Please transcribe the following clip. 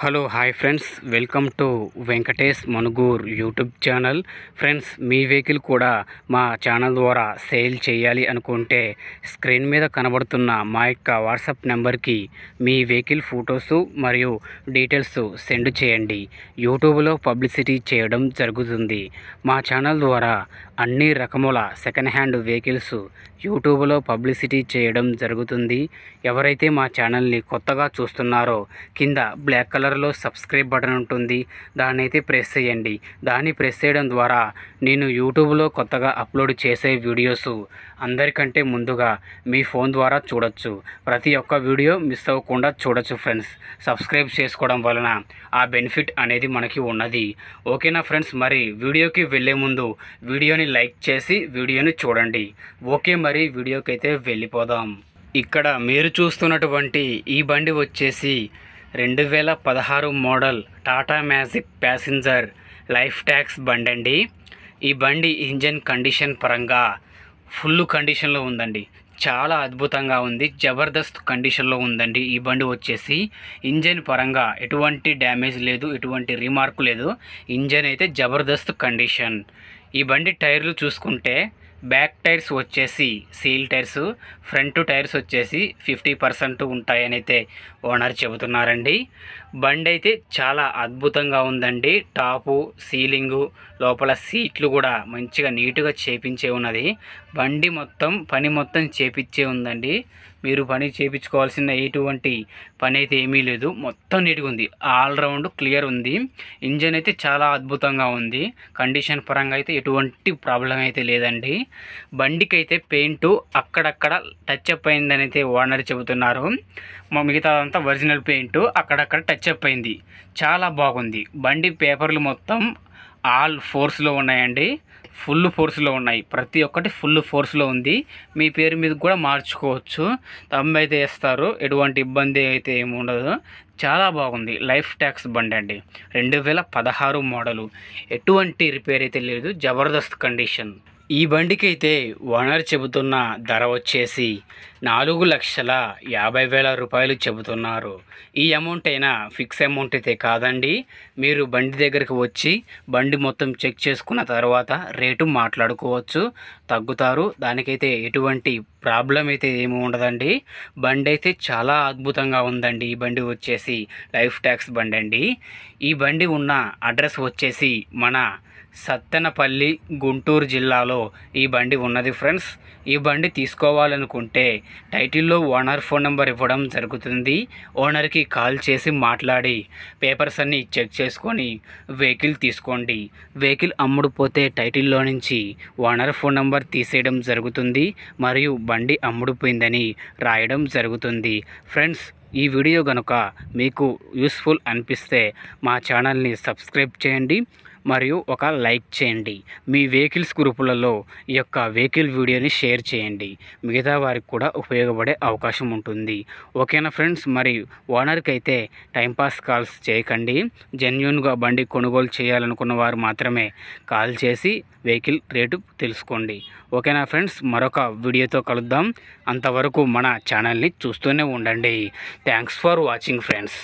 Hello hi friends, welcome to Venkatesh Manugur YouTube channel. Friends, me vehicle కూడా మా channel ద్వారా sale చేయాలి అనుకుంటే స్క్రీన్ మీద కనబడుతున్న మా యొక్క వాట్సాప్ నెంబర్కి మీ వెహికల్ ఫొటోస్ మరియు డీటెయిల్స్ సెండ్ చేయండి. యూట్యూబ్లో పబ్లిసిటీ చేయడం జరుగుతుంది. మా ఛానల్ ద్వారా అన్ని రకముల సెకండ్ హ్యాండ్ వెహికల్స్ యూట్యూబ్లో పబ్లిసిటీ చేయడం జరుగుతుంది. ఎవరైతే మా ఛానల్ని కొత్తగా చూస్తున్నారో కింద బ్లాక్ కలర్లో సబ్స్క్రైబ్ బటన్ ఉంటుంది, దాన్ని అయితే ప్రెస్ చేయండి. దాన్ని ప్రెస్ చేయడం ద్వారా నేను యూట్యూబ్లో కొత్తగా అప్లోడ్ చేసే వీడియోస్ అందరికంటే ముందుగా మీ ఫోన్ ద్వారా చూడొచ్చు. ప్రతి ఒక్క వీడియో మిస్ అవ్వకుండా చూడొచ్చు ఫ్రెండ్స్. సబ్స్క్రైబ్ చేసుకోవడం వలన ఆ బెనిఫిట్ అనేది మనకి ఉన్నది. ఓకేనా ఫ్రెండ్స్, మరి వీడియోకి వెళ్ళే ముందు వీడియోని లైక్ చేసి వీడియోని చూడండి. ఓకే, మరి వీడియోకి అయితే వెళ్ళిపోదాం. ఇక్కడ మీరు చూస్తున్నటువంటి ఈ బండి వచ్చేసి 2016 model Tata magic passenger life tax బండి అండి. ఈ బండి ఇంజన్ కండిషన్ పరంగా ఫుల్ కండిషన్లో ఉందండి. చాలా అద్భుతంగా ఉంది, జబర్దస్త్ కండిషన్లో ఉందండి. ఈ బండి వచ్చేసి ఇంజన్ పరంగా ఎటువంటి డ్యామేజ్ లేదు, ఎటువంటి రిమార్క్ లేదు. ఇంజన్ అయితే జబర్దస్త్ కండిషన్. ఈ బండి టైర్లు చూసుకుంటే బ్యాక్ టైర్స్ వచ్చేసి సీల్ టైర్స్, ఫ్రంట్ టైర్స్ వచ్చేసి 50% ఉంటాయని అయితే ఓనర్ చెబుతున్నారండి. బండి అయితే చాలా అద్భుతంగా ఉందండి. టాపు, సీలింగు, లోపల సీట్లు కూడా మంచిగా నీట్గా చేపించే ఉన్నది. బండి మొత్తం పని మొత్తం చేపించే ఉందండి. మీరు పని చేయించుకోవాల్సిన ఎటువంటి పని అయితే ఏమీ లేదు, మొత్తం నీట్గా ఉంది. ఆల్రౌండ్ క్లియర్ ఉంది. ఇంజన్ అయితే చాలా అద్భుతంగా ఉంది. కండిషన్ పరంగా అయితే ఎటువంటి ప్రాబ్లం అయితే లేదండి. బండికి అయితే పెయింట్ అక్కడక్కడ టచ్ అప్ అయిందని అయితే ఓనర్ చెబుతున్నారు. మిగతా అంతా ఒరిజినల్ పెయింట్ అక్కడక్కడ టచ్ అప్ అయింది. చాలా బాగుంది. బండి పేపర్లు మొత్తం ఆల్ ఫోర్స్లో ఉన్నాయండి, ఫుల్ ఫోర్స్లో ఉన్నాయి. ప్రతి ఒక్కటి ఫుల్ ఫోర్స్లో ఉంది. మీ పేరు మీద కూడా మార్చుకోవచ్చు, తమ్ము అయితే వేస్తారు. ఎటువంటి ఇబ్బంది అయితే ఏమి ఉండదు. చాలా బాగుంది. లైఫ్ ట్యాక్స్ బండి అండి, 2016 మోడలు. ఎటువంటి రిపేర్ అయితే లేదు, జబర్దస్త్ కండిషన్. ఈ బండికి అయితే ఓనర్ చెబుతున్న ధర వచ్చేసి 4,50,000 రూపాయలు చెబుతున్నారు. ఈ అమౌంట్ అయినా ఫిక్స్ అమౌంట్ అయితే కాదండి. మీరు బండి దగ్గరికి వచ్చి బండి మొత్తం చెక్ చేసుకున్న తర్వాత రేటు మాట్లాడుకోవచ్చు, తగ్గుతారు. దానికైతే ఎటువంటి ప్రాబ్లం అయితే ఏమి ఉండదండి. బండి అయితే చాలా అద్భుతంగా ఉందండి. ఈ బండి వచ్చేసి లైఫ్ ట్యాక్స్ బండి అండి. ఈ బండి ఉన్న అడ్రస్ వచ్చేసి మన సత్తెనపల్లి, గుంటూరు జిల్లాలో ఈ బండి ఉన్నది ఫ్రెండ్స్. ఈ బండి తీసుకోవాలనుకుంటే టైటిల్లో ఓనర్ ఫోన్ నెంబర్ ఇవ్వడం జరుగుతుంది. ఓనర్కి కాల్ చేసి మాట్లాడి పేపర్స్ అన్నీ చెక్ చేసుకొని వెహికల్ తీసుకోండి. వెహికల్ అమ్ముడుపోతే టైటిల్లో నుంచి ఓనర్ ఫోన్ నెంబర్ తీసేయడం జరుగుతుంది, మరియు బండి అమ్ముడుపోయిందని రాయడం జరుగుతుంది. ఫ్రెండ్స్, ఈ వీడియో కనుక మీకు యూస్ఫుల్ అనిపిస్తే మా ఛానల్ని సబ్స్క్రైబ్ చేయండి మరియు ఒక లైక్ చేయండి. మీ వెహికల్స్ గ్రూపులలో ఈ యొక్క వెహికల్ వీడియోని షేర్ చేయండి. మిగతా వారికి కూడా ఉపయోగపడే అవకాశం ఉంటుంది. ఓకేనా ఫ్రెండ్స్, మరి ఓనర్కి అయితే టైంపాస్ కాల్స్ చేయకండి. జెన్యూన్గా బండి కొనుగోలు చేయాలనుకున్న వారు మాత్రమే కాల్ చేసి వెహికల్ రేటు తెలుసుకోండి. ఓకేనా ఫ్రెండ్స్, మరొక వీడియోతో కలుద్దాం. అంతవరకు మన ఛానల్ని చూస్తూనే ఉండండి. Thanks for watching friends.